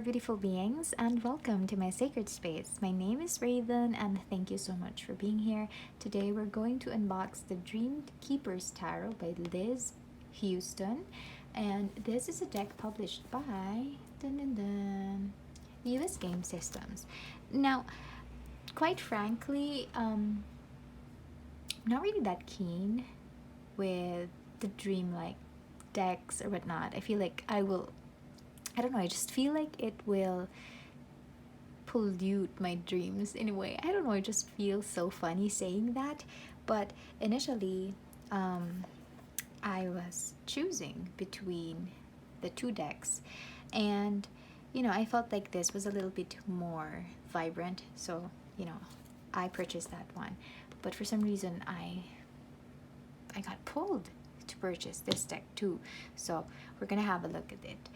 beautiful beings, and welcome to my sacred space. My name is Raven, and thank you so much for being here. Today, we're going to unbox the Dreamkeeper's Tarot by Liz Huston, and this is a deck published by US Game Systems. Now, quite frankly, not really that keen with the dream-like decks or whatnot. I feel like I don't know, I just feel like it will pollute my dreams in a way. I don't know, it just feels so funny saying that. But initially, I was choosing between the two decks, and I felt like this was a little bit more vibrant, so I purchased that one. But for some reason, I got pulled to purchase this deck too, so we're gonna have a look at it.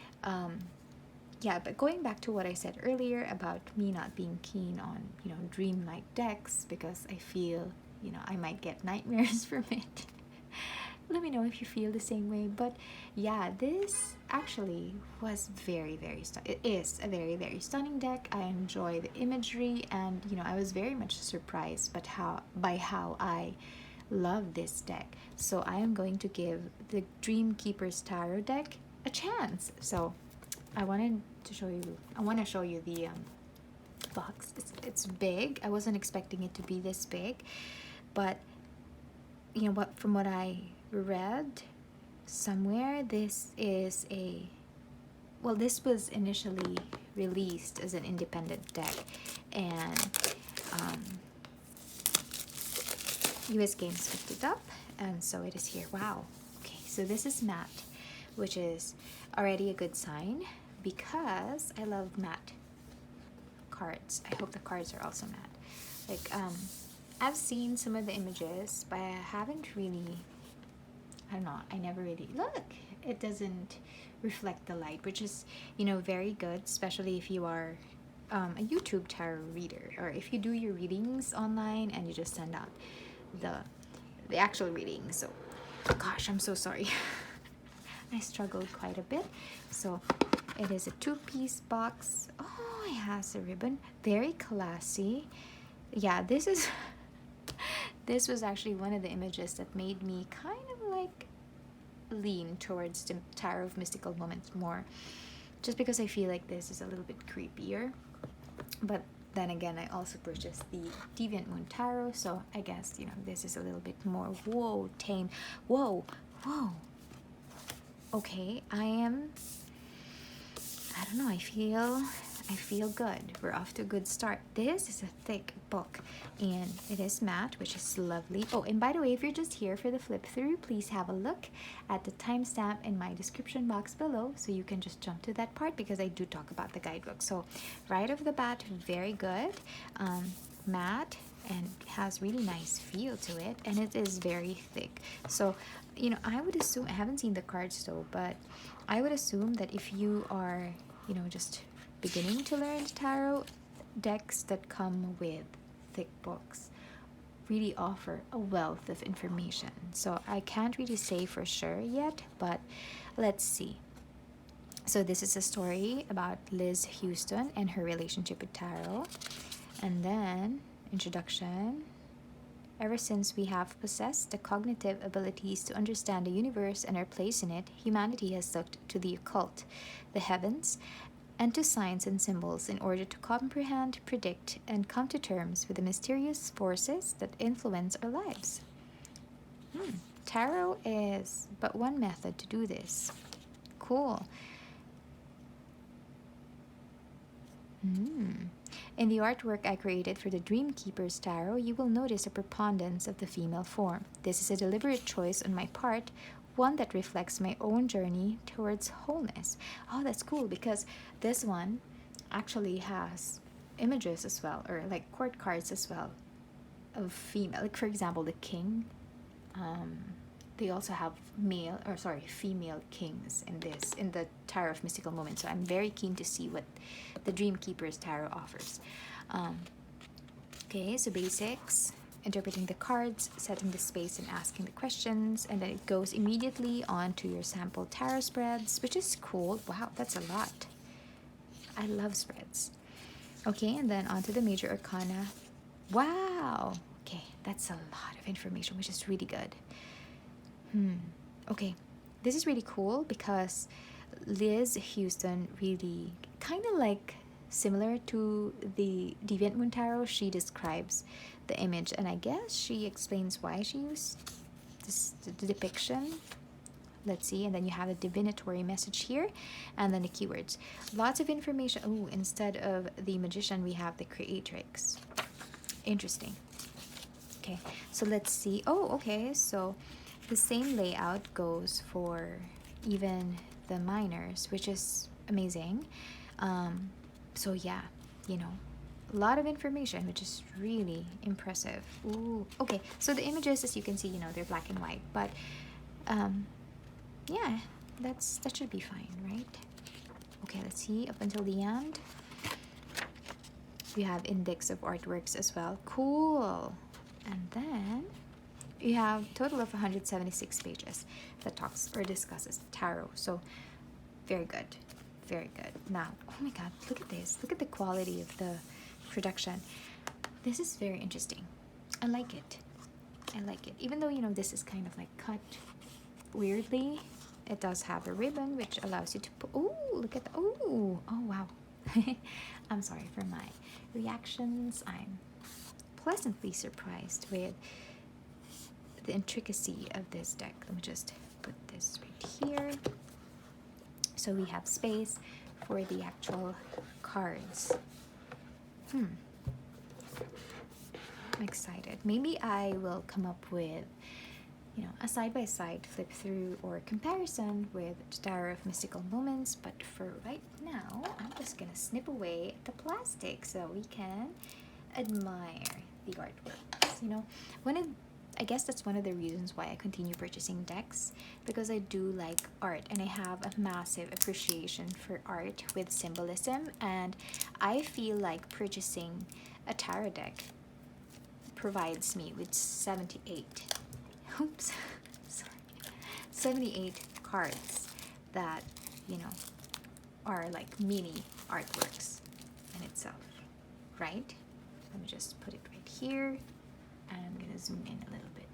Yeah, but going back to what I said earlier about me not being keen on dream-like decks, because I feel I might get nightmares from it. Let me know if you feel the same way. But yeah, this actually was it is a very, very stunning deck. I enjoy the imagery, and I was very much surprised by how I love this deck. So I am going to give the Dreamkeeper's Tarot deck a chance. So I want to show you the box. It's big. I wasn't expecting it to be this big, but from what I read somewhere, this was initially released as an independent deck, and US Games picked it up, and so it is here. Wow. Okay, so this is matte, which is already a good sign because I love matte cards. I hope the cards are also matte. Like, I've seen some of the images, but I haven't really, I don't know, I never really, look, it doesn't reflect the light, which is, very good, especially if you are a YouTube tarot reader, or if you do your readings online and you just send out the actual reading. So, gosh, I'm so sorry. I struggled quite a bit. So it is a two-piece box. Oh, it has a ribbon. Very classy. Yeah, this was actually one of the images that made me kind of like lean towards the Tarot of Mystical Moments more, just because I feel like this is a little bit creepier. But then again, I also purchased the Deviant Moon Tarot, so I guess this is a little bit more tame. Whoa. Okay, I don't know, I feel good. We're off to a good start. This is a thick book, and it is matte, which is lovely. Oh, and by the way, if you're just here for the flip through, please have a look at the timestamp in my description box below, so you can just jump to that part, because I do talk about the guidebook. So right off the bat, very good. Matte, and has really nice feel to it, and it is very thick. So I would assume, I haven't seen the cards though, but I would assume that if you are just beginning to learn tarot, decks that come with thick books really offer a wealth of information. So I can't really say for sure yet, but let's see. So this is a story about Liz Huston and her relationship with tarot. And then introduction. Ever since we have possessed the cognitive abilities to understand the universe and our place in it, humanity has looked to the occult, the heavens, and to signs and symbols in order to comprehend, predict, and come to terms with the mysterious forces that influence our lives. Tarot is but one method to do this. Cool. In the artwork I created for the Dreamkeeper's Tarot, you will notice a preponderance of the female form. This is a deliberate choice on my part, one that reflects my own journey towards wholeness. Oh, that's cool, because this one actually has images as well, or like court cards as well, of female. Like, for example, the king. They also have female kings in the Tarot of Mystical Moments. So I'm very keen to see what the Dreamkeeper's Tarot offers. Okay, so basics: interpreting the cards, setting the space, and asking the questions, and then it goes immediately on to your sample tarot spreads, which is cool. Wow, that's a lot. I love spreads. Okay, and then on to the major arcana. Wow. Okay, that's a lot of information, which is really good. Okay, this is really cool because Liz Huston really kind of like similar to the Deviant Moon Tarot. She describes the image, and I guess she explains why she used this the depiction. Let's see, and then you have the divinatory message here, and then the keywords. Lots of information. Oh, instead of the magician, we have the creatrix. Interesting. Okay, so let's see. Oh, okay, so the same layout goes for even the minors, which is amazing. So yeah, you know, a lot of information, which is really impressive. Ooh, okay, so the images, as you can see, you know, they're black and white, but yeah, that should be fine, right? Okay, let's see up until the end. We have index of artworks as well. Cool. And then you have total of 176 pages that talks or discusses tarot. So very good, very good. Now, oh my god, look at this. Look at the quality of the production. This is very interesting. I like it. I like it. Even though, you know, this is kind of like cut weirdly, it does have a ribbon which allows you to put, oh, look at the, oh wow. I'm sorry for my reactions. I'm pleasantly surprised with the intricacy of this deck. Let me just put this right here. So we have space for the actual cards. I'm excited. Maybe I will come up with, you know, a side-by-side flip through or comparison with Tarot of Mystical Moments, but for right now, I'm just gonna snip away at the plastic so we can admire the artworks. You know, I guess that's one of the reasons why I continue purchasing decks, because I do like art and I have a massive appreciation for art with symbolism, and I feel like purchasing a tarot deck provides me with 78 oops sorry 78 cards that, you know, are like mini artworks in itself, right? Let me just put it right here, and I'm gonna zoom in a little bit.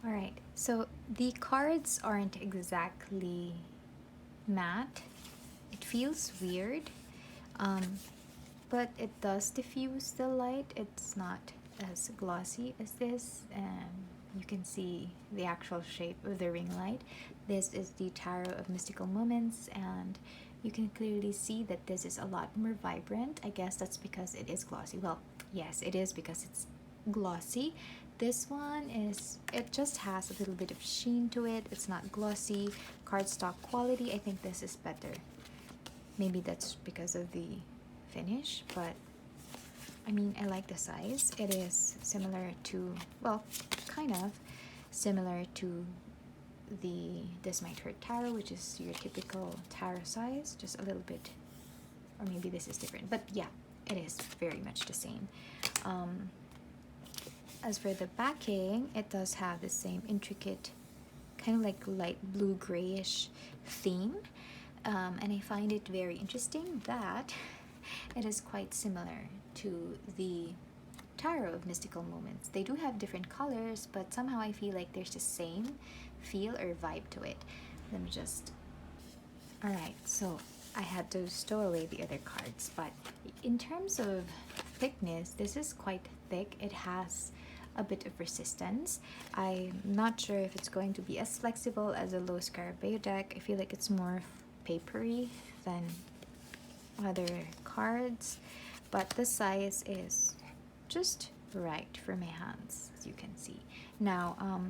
All right, so the cards aren't exactly matte. It feels weird, but it does diffuse the light. It's not as glossy as this, and you can see the actual shape of the ring light. This is the Tarot of Mystical Moments, and you can clearly see that this is a lot more vibrant. I guess that's because it is glossy. Well, yes, it is because it's glossy. This one is, it just has a little bit of sheen to it. It's not glossy. Cardstock quality, I think this is better. Maybe that's because of the finish, but I mean, I like the size. It is similar to, well, kind of similar to the This Might Hurt Tarot, which is your typical tarot size, just a little bit, or maybe this is different, but yeah, it is very much the same. As for the backing, it does have the same intricate, kind of like light blue grayish theme, and I find it very interesting that it is quite similar to the Tarot of Mystical Moments. They do have different colors, but somehow I feel like there's the same feel or vibe to it. Let me just, all right, so I had to stow away the other cards, but in terms of thickness, this is quite thick. It has a bit of resistance. I'm not sure if it's going to be as flexible as a Low Scarabeo deck. I feel like it's more papery than other cards, but the size is just right for my hands, as you can see. Now,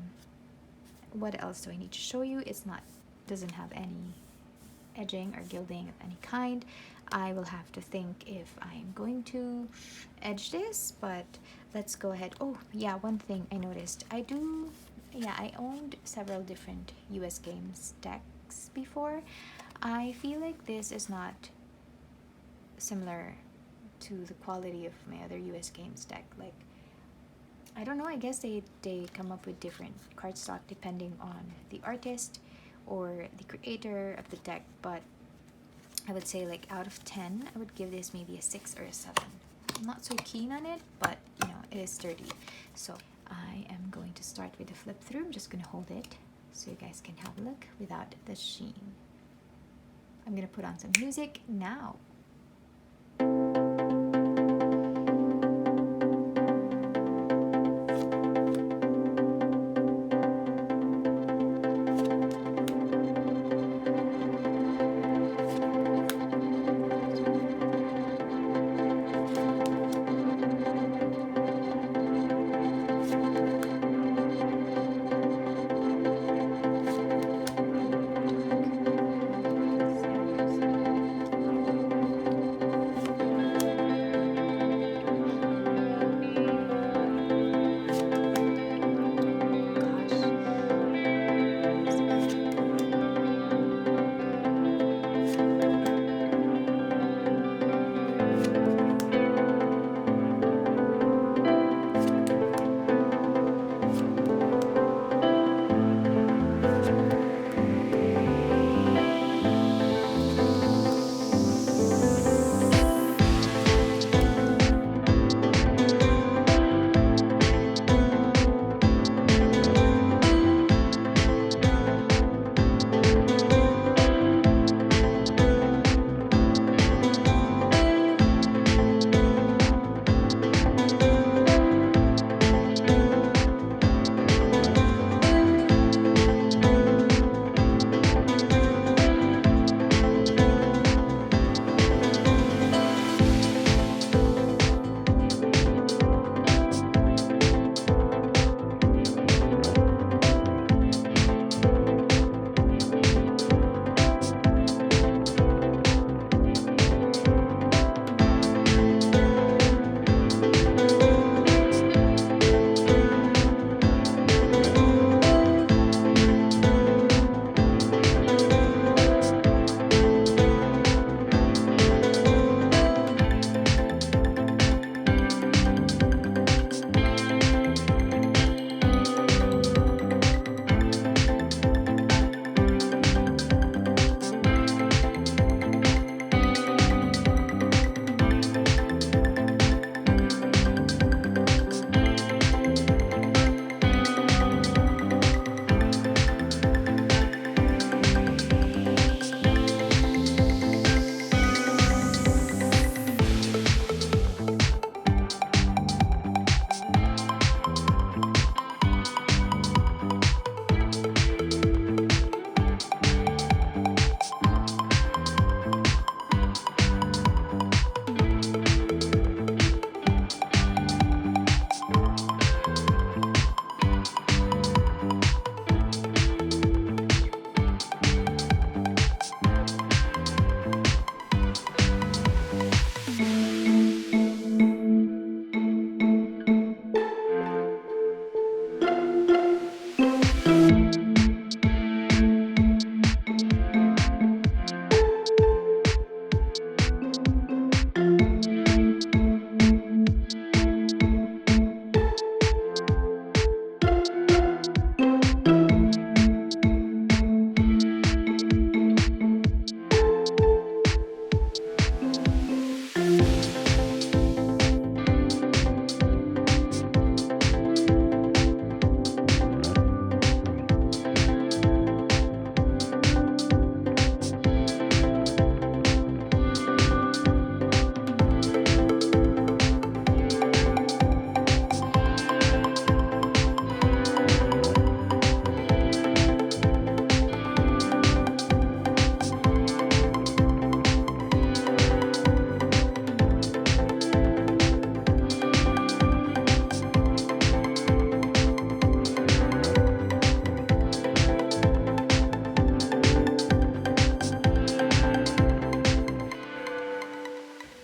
what else do I need to show you? It's not, doesn't have any edging or gilding of any kind. I will have to think if I'm going to edge this, but let's go ahead. Oh yeah, one thing I noticed, I owned several different US games decks before. I feel like this is not similar to the quality of my other US games deck. Like, I don't know, I guess they come up with different cardstock depending on the artist or the creator of the deck, but I would say like out of 10, I would give this maybe a 6 or a 7. I'm not so keen on it, but you know, it is sturdy. So I am going to start with the flip through. I'm just gonna hold it so you guys can have a look without the sheen. I'm gonna put on some music now.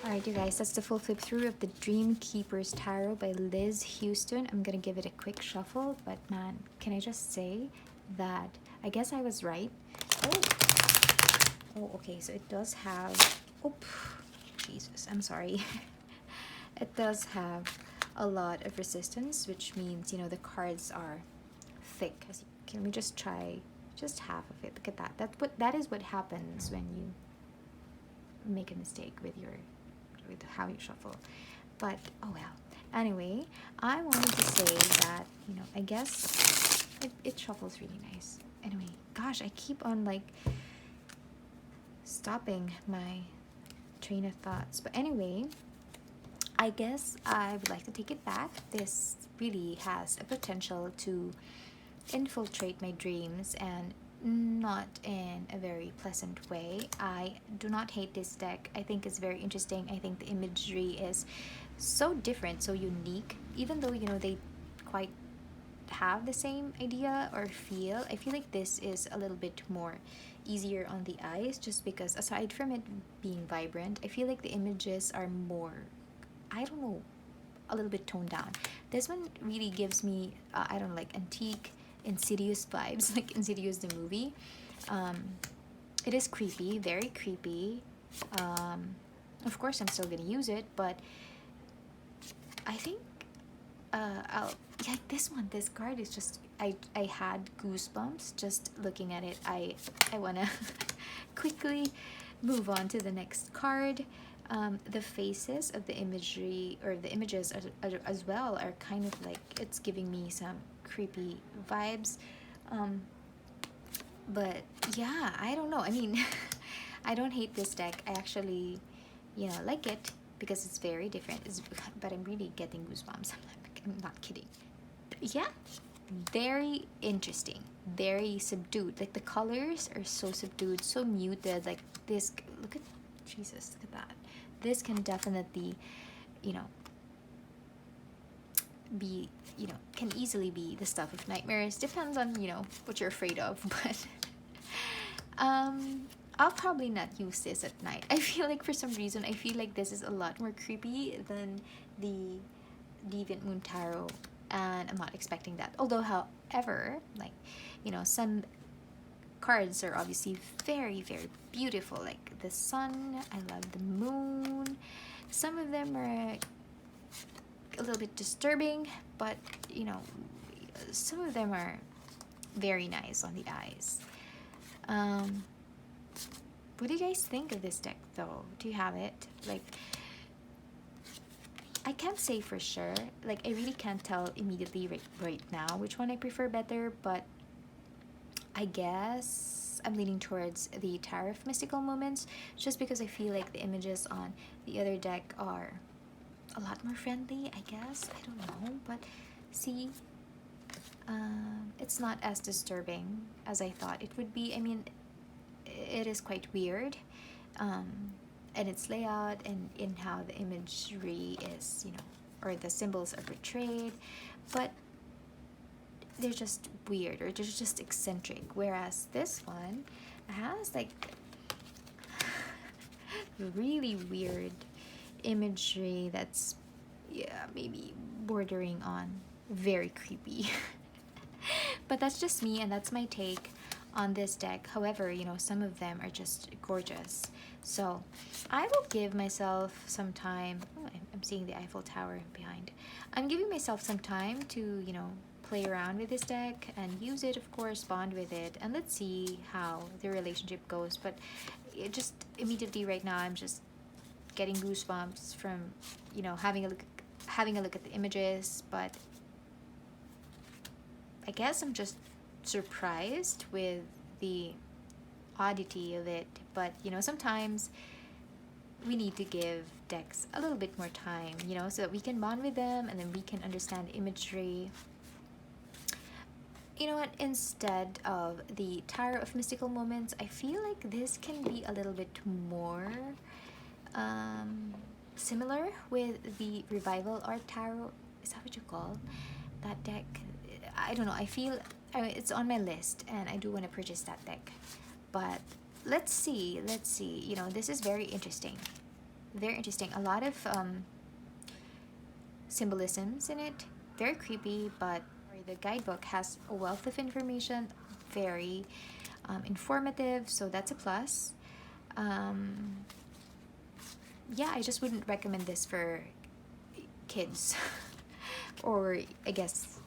Alright, you guys, that's the full flip through of the Dreamkeeper's Tarot by Liz Huston. I'm gonna give it a quick shuffle, but man, can I just say that I guess I was right. Oh, okay, so it does have, oh, Jesus, I'm sorry. It does have a lot of resistance, which means, you know, the cards are thick. Can we just try just half of it? Look at that. That is what happens when you make a mistake with how you shuffle. But oh well. Anyway, I wanted to say that, I guess it shuffles really nice. Anyway, gosh, I keep on like stopping my train of thoughts. But anyway, I guess I would like to take it back. This really has a potential to infiltrate my dreams, and not in a very pleasant way. I do not hate this deck. I think it's very interesting. I think the imagery is so different, so unique, even though they quite have the same idea or feel. I feel like this is a little bit more easier on the eyes, just because aside from it being vibrant, I feel like the images are more, I don't know, a little bit toned down. This one really gives me I don't know, like antique Insidious vibes, like Insidious the movie. It is creepy, very creepy. Of course I'm still gonna use it, but I think I'll, yeah, this card is just, I had goosebumps just looking at it. I wanna quickly move on to the next card. The faces of the imagery, or the images as well, are kind of like, it's giving me some creepy vibes. But yeah, I don't know. I mean, I don't hate this deck. I actually, like it because it's very different. But I'm really getting goosebumps. I'm not kidding. Yeah, very interesting, very subdued. Like the colors are so subdued, so muted. Like this, look at, Jesus, look at that. This can definitely, be, can easily be the stuff of nightmares. Depends on, what you're afraid of. But I'll probably not use this at night. I feel like for some reason, I feel like this is a lot more creepy than the Deviant Moon Tarot, and I'm not expecting that. Although, however, like, some cards are obviously very, very beautiful, like the sun. I love the moon. Some of them are a little bit disturbing, but some of them are very nice on the eyes. What do you guys think of this deck though? Do you have it? Like, I can't say for sure. Like, I really can't tell immediately right now which one I prefer better, but I guess I'm leaning towards the Tower of Mystical Moments, just because I feel like the images on the other deck are a lot more friendly, I guess. I don't know, but see, it's not as disturbing as I thought it would be. I mean, it is quite weird, and its layout and in how the imagery is, or the symbols are portrayed, but they're just weird, or they're just eccentric. Whereas this one has like really weird imagery that's, yeah, maybe bordering on very creepy. But that's just me, and that's my take on this deck. However, some of them are just gorgeous. So I will give myself some time. Oh, I'm seeing the Eiffel Tower behind. I'm giving myself some time to, play around with this deck and use it, of course, bond with it, and let's see how the relationship goes. But it just immediately right now, I'm just getting goosebumps from, having a look at the images. But I guess I'm just surprised with the oddity of it. But sometimes we need to give decks a little bit more time, so that we can bond with them, and then we can understand the imagery. You know what, instead of the Tower of Mystical Moments, I feel like this can be a little bit more similar with the Revival Art Tarot. Is that what you call that deck? I don't know. I feel, it's on my list, and I do want to purchase that deck. But let's see. This is very interesting. Very interesting. A lot of symbolisms in it. Very creepy, but the guidebook has a wealth of information. Very informative, so that's a plus. Yeah, I just wouldn't recommend this for kids or I guess,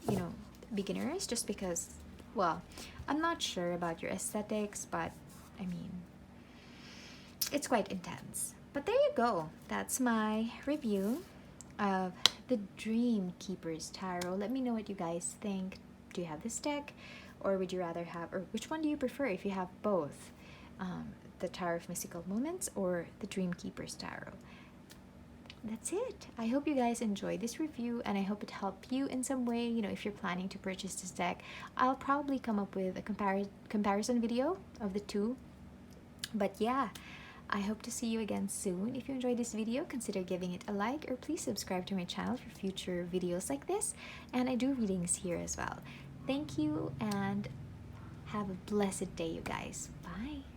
beginners, just because, well, I'm not sure about your aesthetics, but I mean, it's quite intense. But there you go. That's my review of the Dream Keeper's Tarot. Let me know what you guys think. Do you have this deck, or would you rather have, or which one do you prefer if you have both? The Tarot of Mystical Moments or the Dream Keeper's Tarot? That's it. I hope you guys enjoyed this review, and I hope it helped you in some way. You know, if you're planning to purchase this deck, I'll probably come up with a comparison video of the two. But yeah, I hope to see you again soon. If you enjoyed this video, consider giving it a like, or please subscribe to my channel for future videos like this. And I do readings here as well. Thank you, and have a blessed day, you guys. Bye.